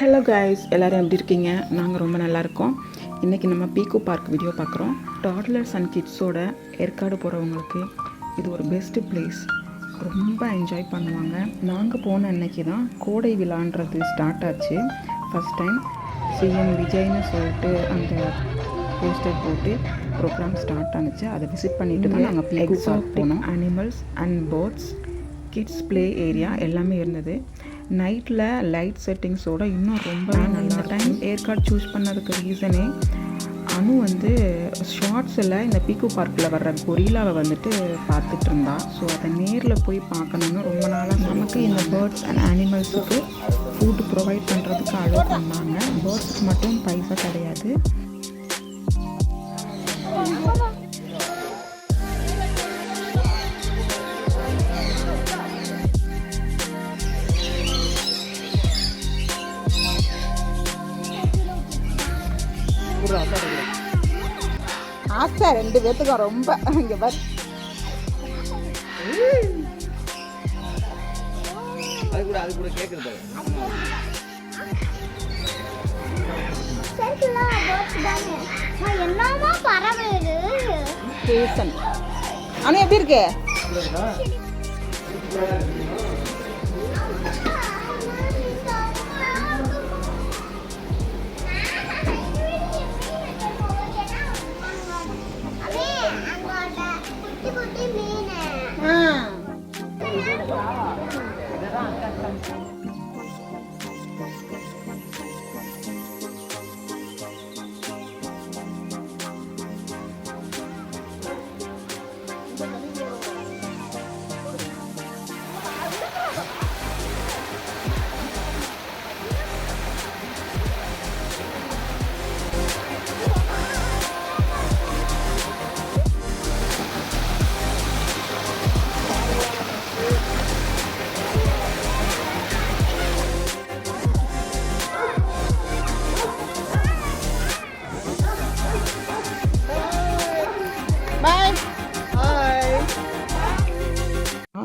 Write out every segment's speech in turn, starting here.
Hello guys, எல்லோரும் எப்படி இருக்கீங்க? நாங்கள் ரொம்ப நல்லாயிருக்கோம். இன்றைக்கி நம்ம பீகோ பார்க் வீடியோ பார்க்குறோம். டாட்லர்ஸ் அண்ட் கிட்ஸோட ஏற்காடு போகிறவங்களுக்கு இது ஒரு பெஸ்ட்டு பிளேஸ். ரொம்ப என்ஜாய் பண்ணுவாங்க. நாங்கள் போன அன்னைக்கு தான் கோடை விழான்றது ஸ்டார்ட் ஆச்சு. ஃபஸ்ட் டைம் சிஎம் விஜய்னு சொல்லிட்டு அந்த போஸ்டர் போட்டு ப்ரோக்ராம் ஸ்டார்ட் ஆனிச்சு. அதை விசிட் பண்ணிவிட்டு தான் நாங்கள் பீகோ பார்க் போனோம். Animals and birds, kids play area எல்லாமே இருந்தது. நைட்டில் லைட் செட்டிங்ஸோடு இன்னும் ரொம்ப இந்த டைம் ஏற்காடு சூஸ் பண்ணதுக்கு ரீசனே அனு வந்து ஷார்ட்ஸில் இந்த பீகோ பார்க்கில் வர்ற கொரிலாவை வந்துட்டு பார்த்துட்டு இருந்தா. ஸோ அதை நேரில் போய் பார்க்கணுன்னு ரொம்ப நாளாக நமக்கு இந்த பேர்ட்ஸ் அண்ட் அனிமல்ஸுக்கு ஃபுட்டு ப்ரொவைட் பண்ணுறதுக்கு அலோவ் பண்ணாங்க. பேர்ட்ஸுக்கு மட்டும் பைசா கிடையாது. ஆசை ரெண்டு பேர்த்துக்கும் ரொம்ப இங்கே பார். அது கூட கேட்குறது என்னமா பறவைது பேசன். ஆனால் எப்படி இருக்கு?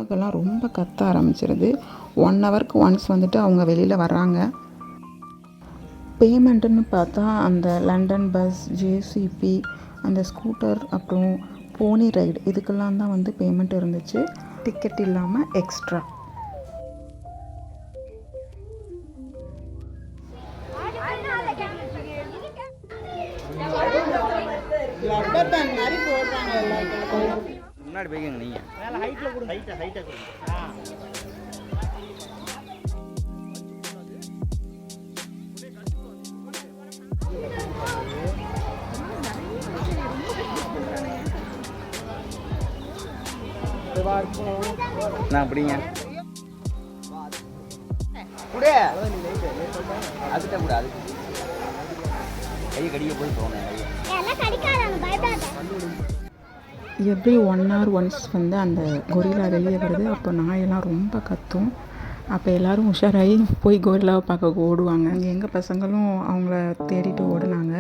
அதெல்லாம் ரொம்ப கத்த ஆரம்பிச்சிருது. 1 ஹவருக்கு ஒன்ஸ் வந்துட்டு அவங்க வெளியில் வர்றாங்க. பேமெண்ட்டுன்னு பார்த்தா அந்த லண்டன் பஸ், ஜேசிபி, அந்த ஸ்கூட்டர், அப்புறம் போனி ரைடு இதுக்கெல்லாம் தான் வந்து பேமெண்ட் இருந்துச்சு. டிக்கெட் இல்லாமல் எக்ஸ்ட்ரா. முன்னாடி போய்க்கங்க. நீங்கள் மேலே ஹைட்டில் கொடுங்க. ஹைட்டாக கொடுங்க. நான் அப்படிங்க கூட அதுக்கிட்ட கூட அது கையை கடிக்க போய் போனேன். எவ்ரி 1 hour ஒன்ஸ் வந்து அந்த கொரிலா வெளியே வருது. அப்போ நாயெல்லாம் ரொம்ப கத்தும். அப்போ எல்லோரும் உஷாராகி போய் கொரிலாவை பார்க்க ஓடுவாங்க. எங்கள் பசங்களும் அவங்கள தேடிட்டு ஓடுனாங்க.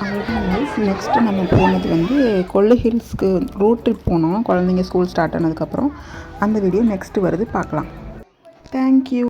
அவ்வளோதான் லைஃப். நெக்ஸ்ட்டு நம்ம போனது வந்து கொள்ளை ஹில்ஸ்க்கு ரோட் ட்ரிப் போனோம். குழந்தைங்க ஸ்கூல் ஸ்டார்ட் ஆனதுக்கப்புறம் அந்த வீடியோ நெக்ஸ்ட்டு வருது, பார்க்கலாம். தேங்க்யூ.